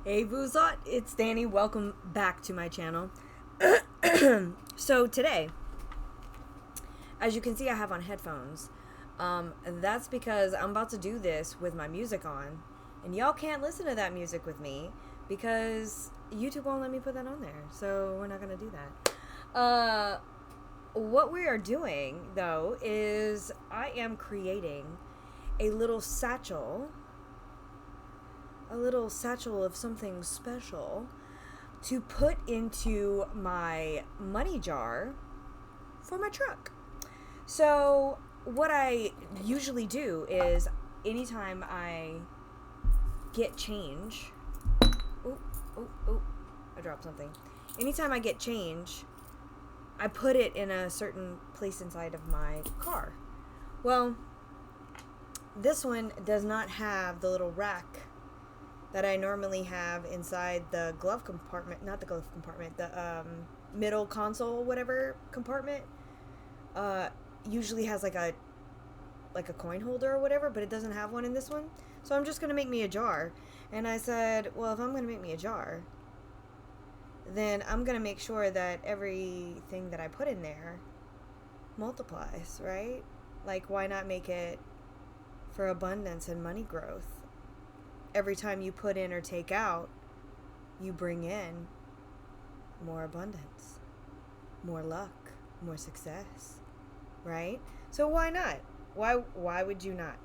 Hey Woozot, it's Dani. Welcome back to my channel. So today, as you can see, I have on headphones. That's because I'm about to do this with my music on, and y'all can't listen to that music with me because YouTube won't let me put that on there. So we're not gonna do that. What we are doing though is I am creating a little satchel of something special to put into my money jar for my truck. So what I usually do is anytime I get change, I dropped something. Anytime I get change, I put it in a certain place inside of my car. Well, this one does not have the little rack that I normally have inside the glove compartment, not the glove compartment, the middle console, whatever compartment. Usually has like a coin holder or whatever, but it doesn't have one in this one. So I'm just gonna make me a jar. And I said, well, if I'm gonna make me a jar, then I'm gonna make sure that everything that I put in there multiplies, right? Like, why not make it for abundance and money growth? Every time you put in or take out, you bring in more abundance, more luck, more success, right? So why not? Why would you not?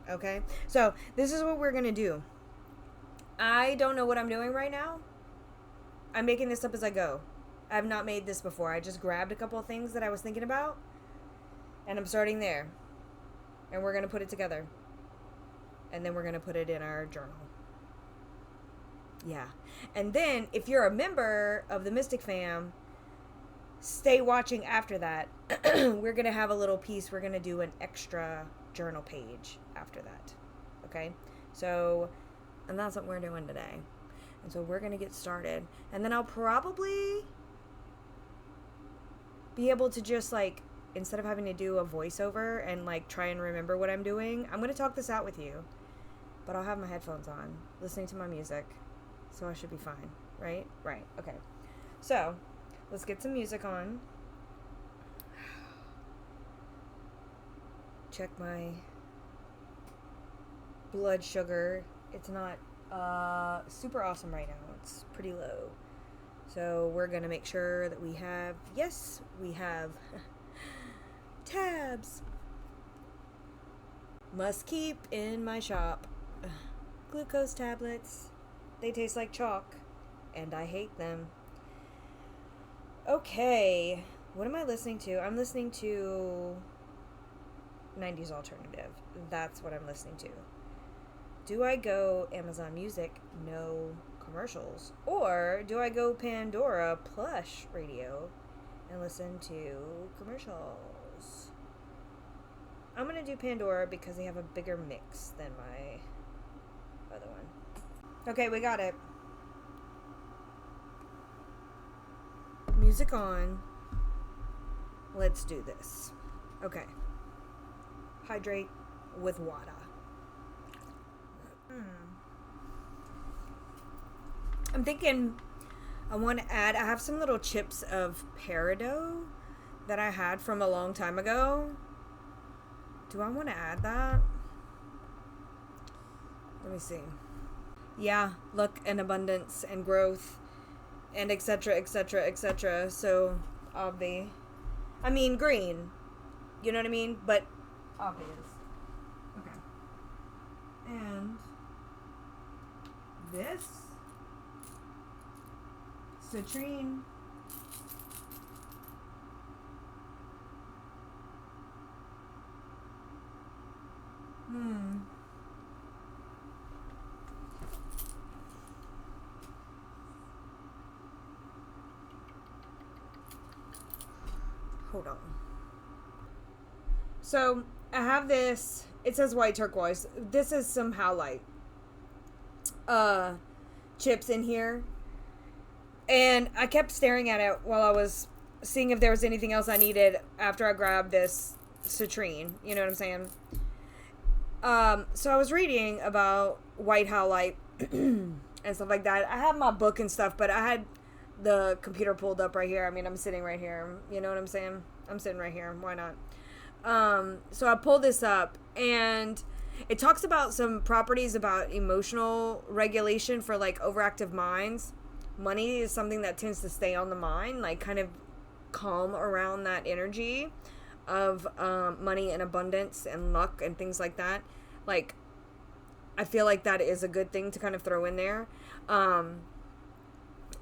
Okay? So this is what we're going to do. I don't know what I'm doing right now. I'm making this up as I go. I have not made this before. I just grabbed a couple of things that I was thinking about, and I'm starting there. And we're going to put it together. And then we're going to put it in our journal. Yeah. And then, if you're a member of the Mystic Fam, stay watching after that. We're going to have a little piece. We're going to do an extra journal page after that. Okay? So, and that's what we're doing today. And so we're going to get started. And then I'll probably be able to just, like, instead of having to do a voiceover and, like, try and remember what I'm doing, I'm going to talk this out with you. But I'll have my headphones on, listening to my music, so I should be fine, right? Right, okay. So, let's get some music on. Check my blood sugar. It's not super awesome right now. It's pretty low. So, we're going to make sure that we have, yes, we have tabs. Must keep in my shop. Glucose tablets. They taste like chalk, and I hate them. Okay, what am I listening to? I'm listening to 90s alternative. That's what I'm listening to. Do I go Amazon Music? No commercials. Or do I go Pandora Plush Radio and listen to commercials? I'm going to do Pandora because they have a bigger mix than my other one. Okay, we got it. Music on. Let's do this. Okay. Hydrate with water. I'm thinking I want to add, I have some little chips of peridot that I had from a long time ago. Do I want to add that? Let me see. Yeah, luck and abundance and growth and etc, etc, etc. So, I mean green. You know what I mean? But obvious. Okay. And this citrine. Hold on. So, I have this. It says white turquoise. This is some Howlite chips in here. And I kept staring at it while I was seeing if there was anything else I needed after I grabbed this citrine. You know what I'm saying? So I was reading about white howlite and stuff like that. I have my book and stuff, but I had the computer pulled up right here. I mean, I'm sitting right here. You know what I'm saying? I'm sitting right here. Why not? So I pulled this up, and it talks about some properties about emotional regulation for like overactive minds. Money is something that tends to stay on the mind, like kind of calm around that energy of money and abundance and luck and things like that. Like, I feel like that is a good thing to kind of throw in there.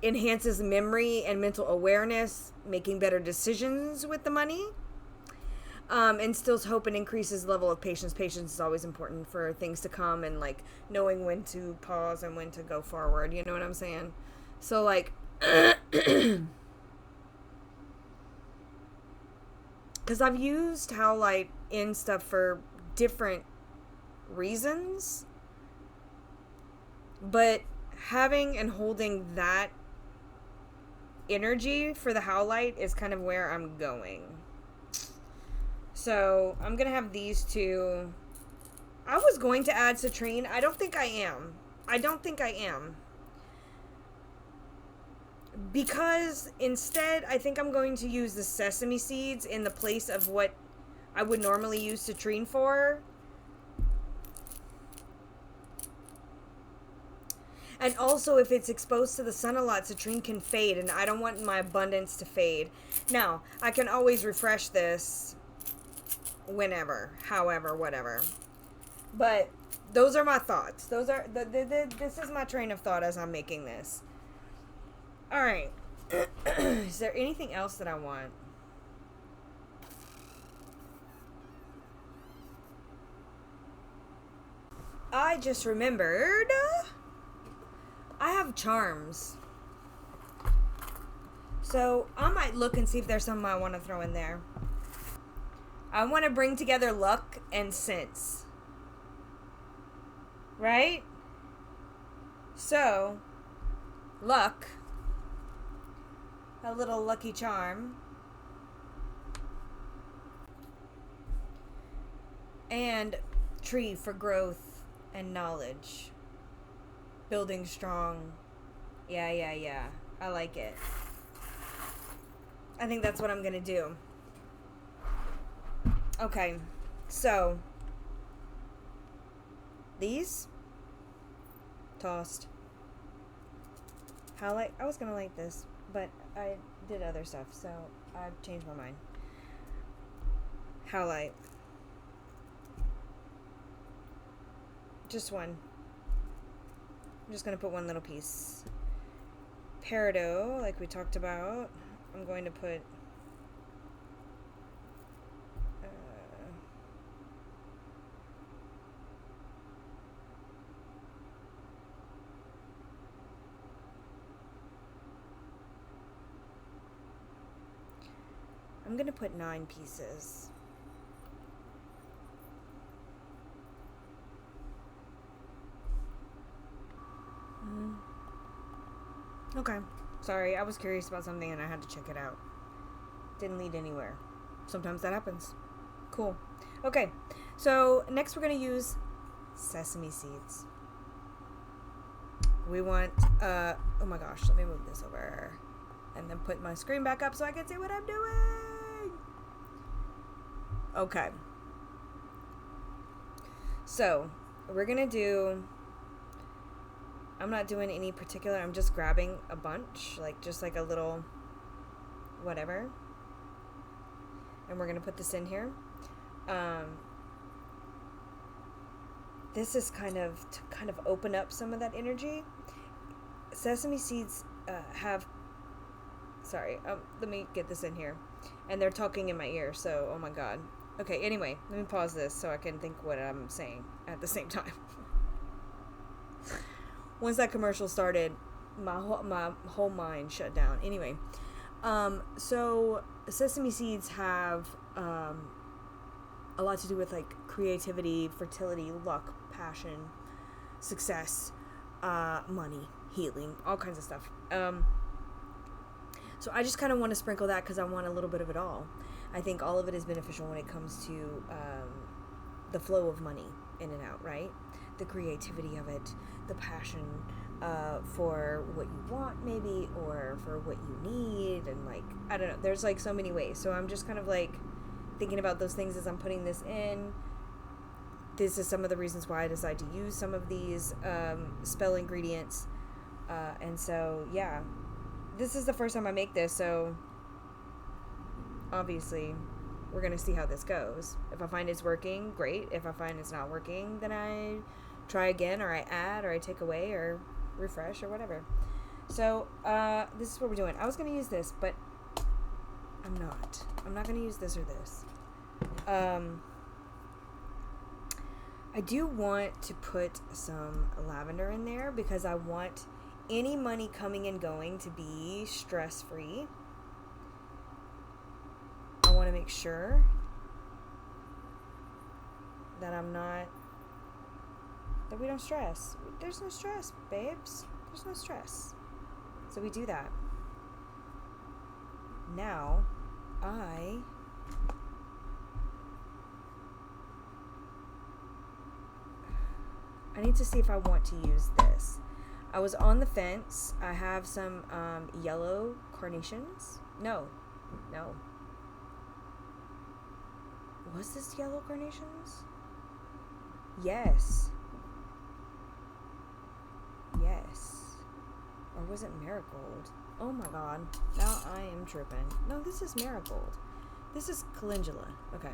Enhances memory and mental awareness, making better decisions with the money. Instills hope and increases the level of patience. Patience is always important for things to come, and like knowing when to pause and when to go forward. You know what I'm saying? So like, because I've used Howlite in stuff for different reasons, but having and holding that energy for the Howlite is kind of where I'm going. So I'm gonna have these two. I was going to add citrine. I don't think I am. Because instead, I think I'm going to use the sesame seeds in the place of what I would normally use citrine for. And also, if it's exposed to the sun a lot, citrine can fade, and I don't want my abundance to fade. Now, I can always refresh this whenever, however, whatever. But those are my thoughts. This is my train of thought as I'm making this. All right. Is there anything else that I want? I just remembered I have charms. So I might look and see if there's something I want to throw in there. I want to bring together luck and sense. Right? So, luck. A little lucky charm. And tree for growth and knowledge. Building strong. Yeah. I like it. I think that's what I'm gonna do. Okay, so these tossed. Howlite. I was gonna like this, but I did other stuff, so I've changed my mind. Howlite. Just one. I'm just gonna put one little piece. Peridot, like we talked about. I'm going to put I'm gonna put 9 pieces. Okay. Sorry, I was curious about something and I had to check it out. Didn't lead anywhere. Sometimes that happens. Cool. Okay, so next we're going to use sesame seeds. We want, oh my gosh, let me move this over. And then put my screen back up so I can see what I'm doing. Okay. So, we're going to do, I'm not doing any particular, I'm just grabbing a bunch, like just like a little whatever. And we're going to put this in here. This is kind of to kind of open up some of that energy. Sesame seeds have, sorry, let me get this in here. And they're talking in my ear, so, oh my god. Okay, anyway, let me pause this so I can think what I'm saying at the same time. Once that commercial started, my whole mind shut down. Anyway, so sesame seeds have a lot to do with like creativity, fertility, luck, passion, success, money, healing, all kinds of stuff. So I just kind of want to sprinkle that because I want a little bit of it all. I think all of it is beneficial when it comes to the flow of money in and out, right? the creativity of it, the passion for what you want maybe, or for what you need, and like, I don't know, there's like so many ways. So I'm just kind of like thinking about those things as I'm putting this in. This is some of the reasons why I decide to use some of these spell ingredients. And so, yeah, this is the first time I make this, so obviously we're going to see how this goes. If I find it's working, great. If I find it's not working, then I try again, or I add, or I take away, or refresh, or whatever. So, this is what we're doing. I was going to use this, but I'm not. I'm not going to use this or this. I do want to put some lavender in there because I want any money coming and going to be stress-free. I want to make sure that that we don't stress. There's no stress, babes. There's no stress. So we do that. Now, I need to see if I want to use this. I was on the fence. I have some yellow carnations. No. Was this yellow carnations? Yes. Or was it marigold? Oh my god. Now I am tripping. No, this is marigold. This is calendula. Okay.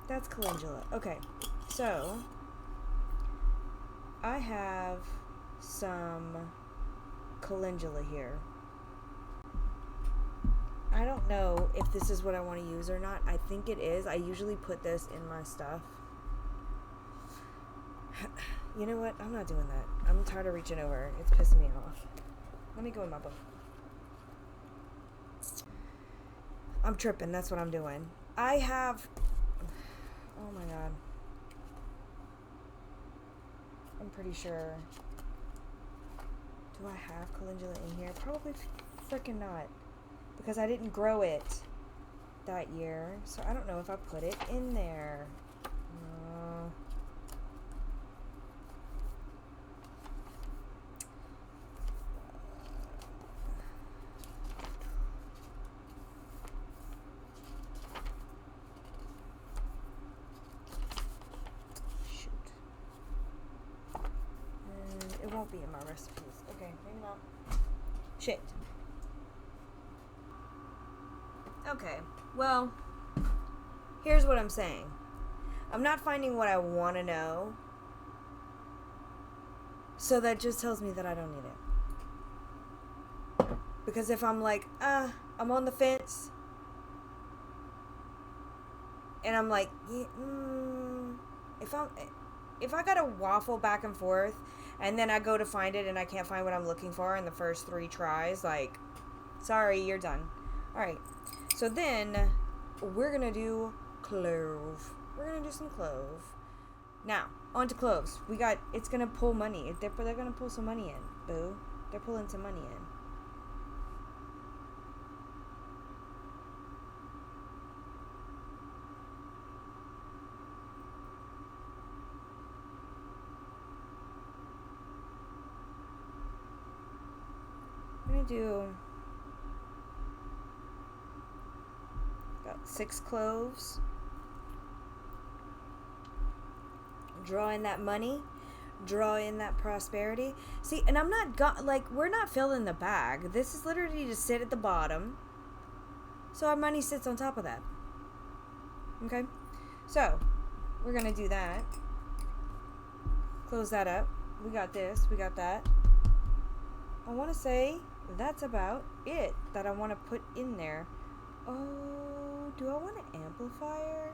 That's calendula. Okay. So, I have some calendula here. I don't know if this is what I want to use or not. I think it is. I usually put this in my stuff. You know what? I'm not doing that. I'm tired of reaching over. It's pissing me off. Let me go in my book. I'm tripping. That's what I'm doing. I have... Oh my god. I'm pretty sure. Do I have calendula in here? Probably freaking not. Because I didn't grow it that year. So I don't know if I put it in there. It won't be in my recipes. Okay, maybe not. Shit. Okay, well, here's what I'm saying. I'm not finding what I want to know. So that just tells me that I don't need it. Because if I'm like, I'm on the fence. And I'm like, if I gotta waffle back and forth, and then I go to find it and I can't find what I'm looking for in the first 3 tries, like, sorry, you're done. Alright, so then we're gonna do clove. We're gonna do some clove. Now, on to cloves. It's gonna pull money. They're gonna pull some money in, boo. They're pulling some money in. Do about 6 cloves. Draw in that money, draw in that prosperity. See, and I'm not we're not filling the bag. This is literally to sit at the bottom, so our money sits on top of that. Okay, so we're gonna do that. Close that up. We got this. We got that. I want to say that's about it that I want to put in there. Oh, do I want an amplifier?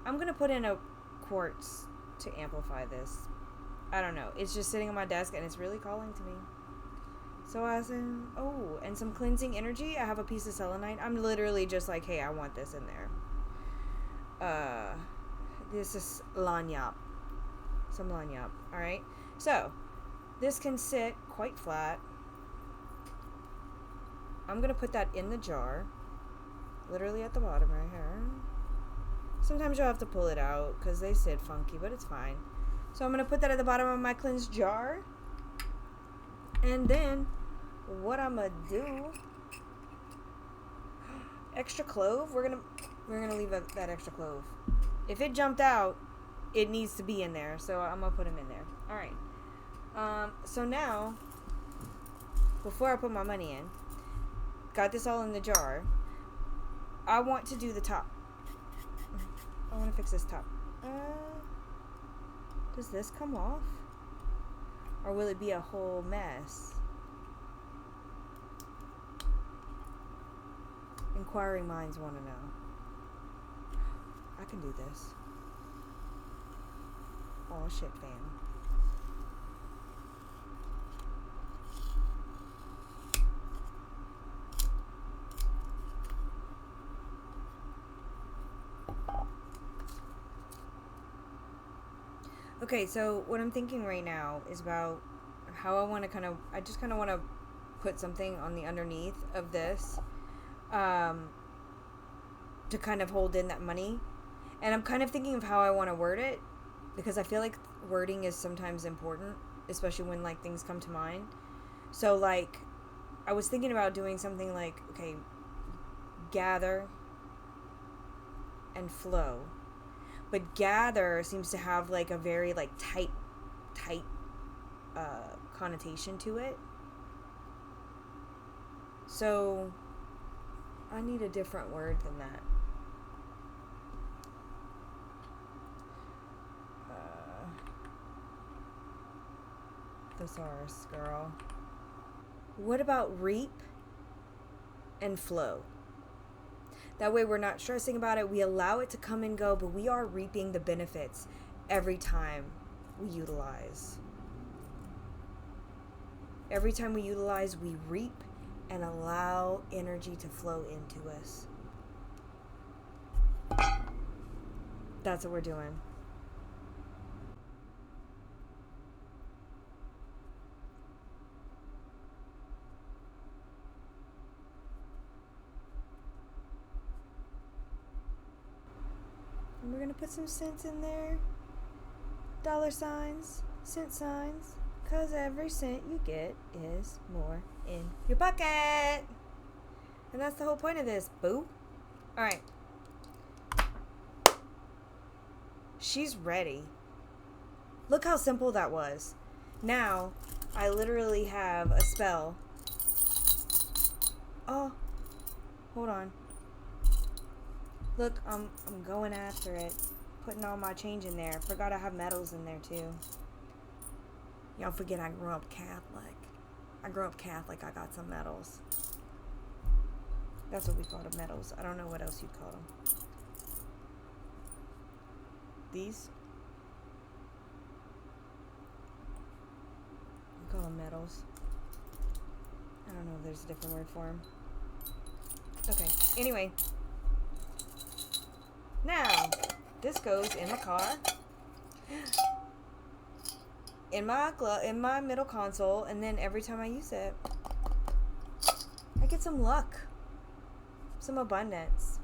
I'm going to put in a quartz to amplify this. I don't know. It's just sitting on my desk and it's really calling to me. So as in, and some cleansing energy. I have a piece of selenite. I'm literally just like, hey, I want this in there. This is lanyap. Some lanyap. Alright. So, this can sit quite flat. I'm going to put that in the jar. Literally at the bottom right here. Sometimes you'll have to pull it out because they sit funky, but it's fine. So I'm going to put that at the bottom of my cleansed jar. And then what I'm going to do, extra clove, we're going to leave that extra clove. If it jumped out, it needs to be in there. So I'm going to put him in there. All right. So now, before I put my money in, got this all in the jar. I want to do the top. I want to fix this top. Does this come off? Or will it be a whole mess? Inquiring minds want to know. I can do this. Oh shit, fam. Okay, so what I'm thinking right now is about how I just kind of want to put something on the underneath of this to kind of hold in that money. And I'm kind of thinking of how I want to word it, because I feel like wording is sometimes important, especially when like things come to mind. So like I was thinking about doing something like, okay, gather and flow. But gather seems to have like a very like tight connotation to it. So I need a different word than that. Thesaurus, girl. What about reap and flow? That way we're not stressing about it. We allow it to come and go, but we are reaping the benefits every time we utilize. Every time we utilize, we reap and allow energy to flow into us. That's what we're doing. And we're going to put some cents in there. Dollar signs, cent signs. Because every cent you get is more in your pocket. And that's the whole point of this, boo. Alright. She's ready. Look how simple that was. Now, I literally have a spell. Oh. Hold on. Look, I'm going after it. Putting all my change in there. Forgot I have metals in there too. Y'all forget I grew up Catholic. I got some metals. That's what we call them, metals. I don't know what else you'd call them. These? We call them metals. I don't know if there's a different word for them. Okay, anyway. Now, this goes in my car, in my middle console, and then every time I use it, I get some luck, some abundance.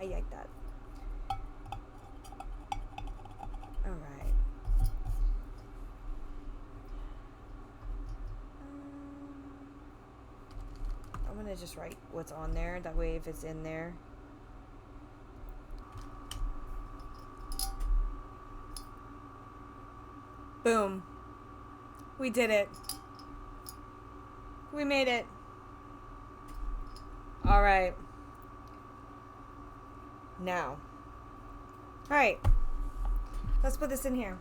I like that. All right. I'm gonna just write what's on there. That way, if it's in there. Boom. We did it. We made it. All right. Now. All right. Let's put this in here.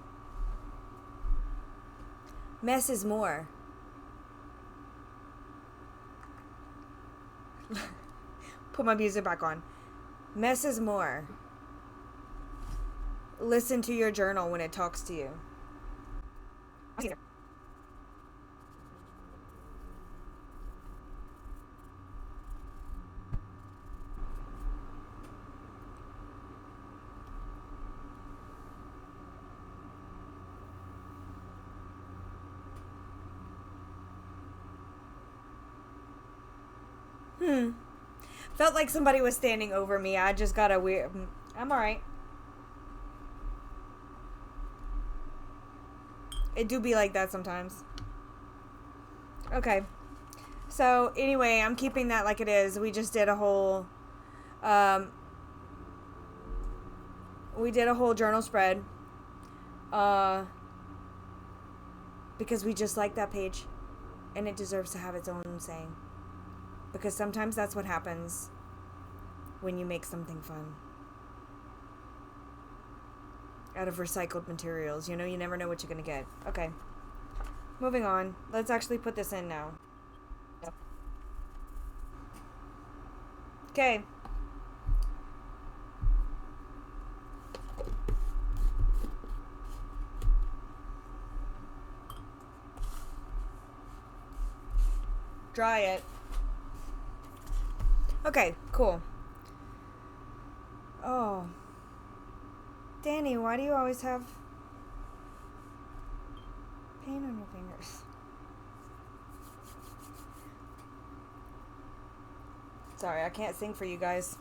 Mess is more. Put my music back on. Mess is more. Listen to your journal when it talks to you. Felt like somebody was standing over me. I just got a weird... I'm alright. It do be like that sometimes. Okay. So, anyway, I'm keeping that like it is. We just did a whole... we did a whole journal spread. Because we just like that page. And it deserves to have its own saying. Because sometimes that's what happens when you make something fun. Out of recycled materials. You know, you never know what you're going to get. Okay. Moving on. Let's actually put this in now. Okay. Dry it. Okay, cool. Oh. Dani, why do you always have paint on your fingers? Sorry, I can't sing for you guys.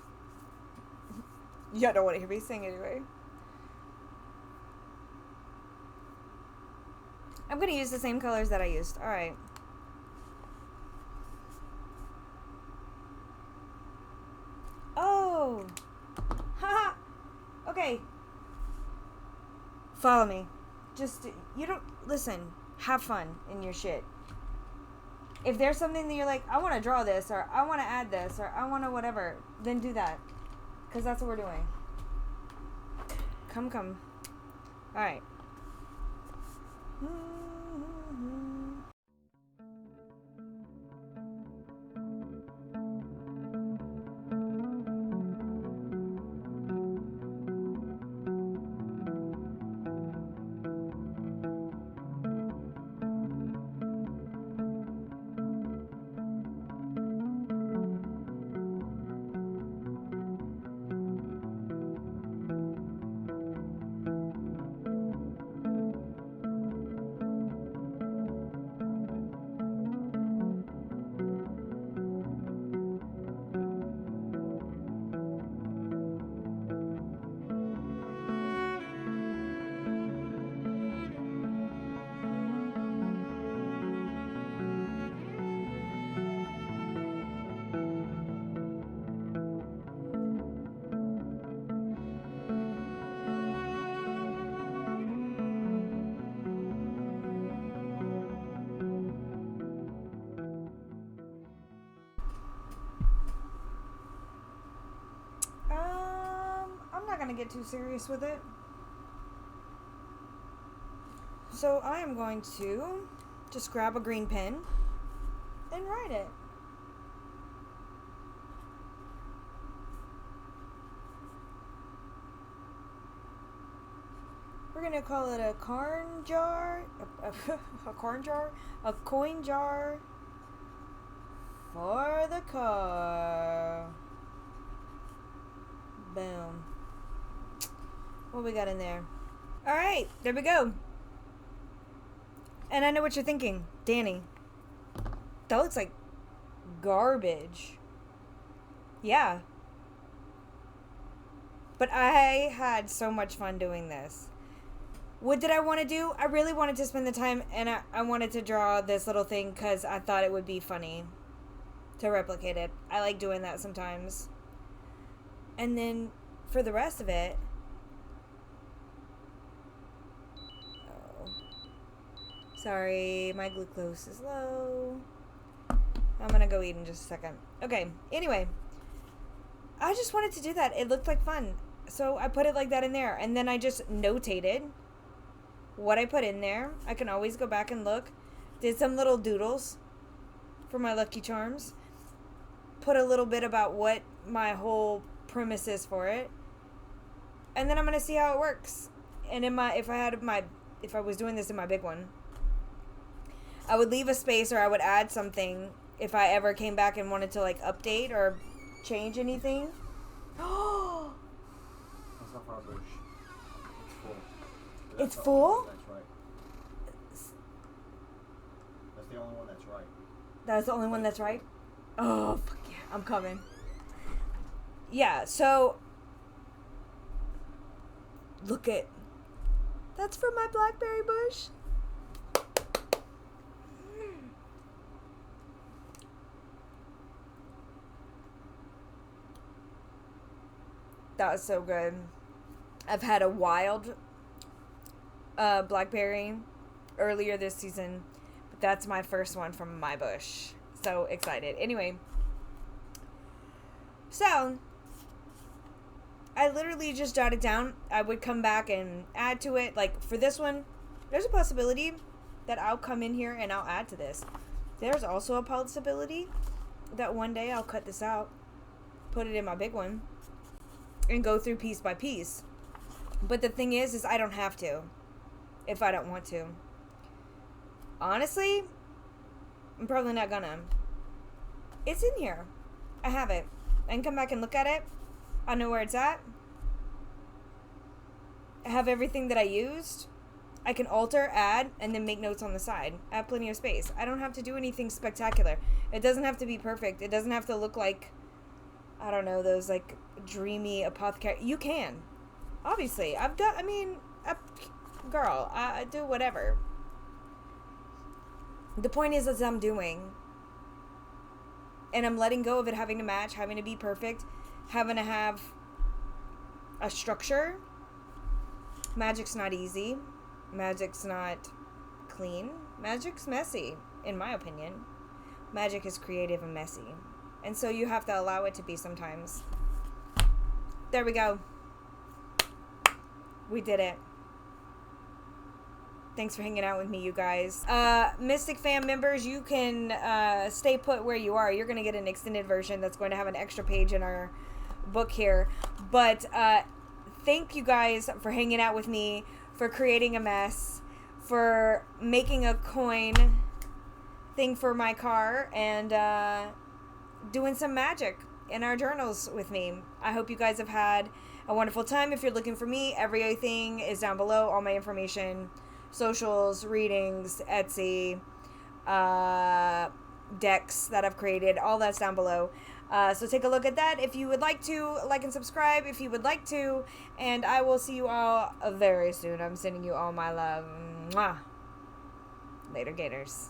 You don't want to hear me sing anyway. I'm going to use the same colors that I used. Alright. Oh! Haha! Okay. Follow me. Just, you don't, listen, have fun in your shit. If there's something that you're like, I want to draw this, or I want to add this, or I want to whatever, then do that. Because that's what we're doing. Come. Alright. I'm not gonna get too serious with it. So I am going to just grab a green pen and write it. We're gonna call it a corn jar, a corn jar, a coin jar for the car. Boom. What we got in there? All right, there we go. And I know what you're thinking, Dani. That looks like garbage. Yeah. But I had so much fun doing this. What did I want to do? I really wanted to spend the time, and I wanted to draw this little thing because I thought it would be funny to replicate it. I like doing that sometimes. And then for the rest of it... Oh. Sorry, my glucose is low. I'm gonna go eat in just a second. Okay, anyway. I just wanted to do that. It looked like fun. So I put it like that in there. And then I just notated what I put in there. I can always go back and look. Did some little doodles for my Lucky Charms. Put a little bit about what my whole premise is for it. And then I'm going to see how it works. And in my, if I was doing this in my big one, I would leave a space, or I would add something if I ever came back and wanted to like update or change anything. Oh, that's not for our bush. It's full? That's right. That's the only one that's right. That's the only one that's right? Oh, fuck yeah. I'm coming. Yeah, so... Look at... That's from my blackberry bush. That was so good. I've had a wild blackberry earlier this season, but that's my first one from my bush. So excited. Anyway, so I literally just jotted down. I would come back and add to it. Like for this one, there's a possibility that I'll come in here and I'll add to this. There's also a possibility that one day I'll cut this out, put it in my big one, and go through piece by piece. But the thing is I don't have to if I don't want to. Honestly, I'm probably not gonna. It's in here. I have it. I can come back and look at it. I know where it's at. I have everything that I used. I can alter, add, and then make notes on the side. I have plenty of space. I don't have to do anything spectacular. It doesn't have to be perfect. It doesn't have to look like, I don't know, those like dreamy apothecary. You can. Obviously. I do whatever. The point is I'm doing. And I'm letting go of it having to match, having to be perfect, having to have a structure. Magic's not easy. Magic's not clean. Magic's messy, in my opinion. Magic is creative and messy. And so you have to allow it to be sometimes. There we go. We did it. Thanks for hanging out with me, you guys. Mystic fam members, you can stay put where you are. You're going to get an extended version that's going to have an extra page in our book here. But thank you guys for hanging out with me, for creating a mess, for making a coin thing for my car, and doing some magic in our journals with me. I hope you guys have had a wonderful time. If you're looking for me, everything is down below. All my information, socials, readings, Etsy, decks that I've created, all that's down below. So take a look at that if you would like to. Like and subscribe if you would like to. And I will see you all very soon. I'm sending you all my love. Mwah. Later, Gators.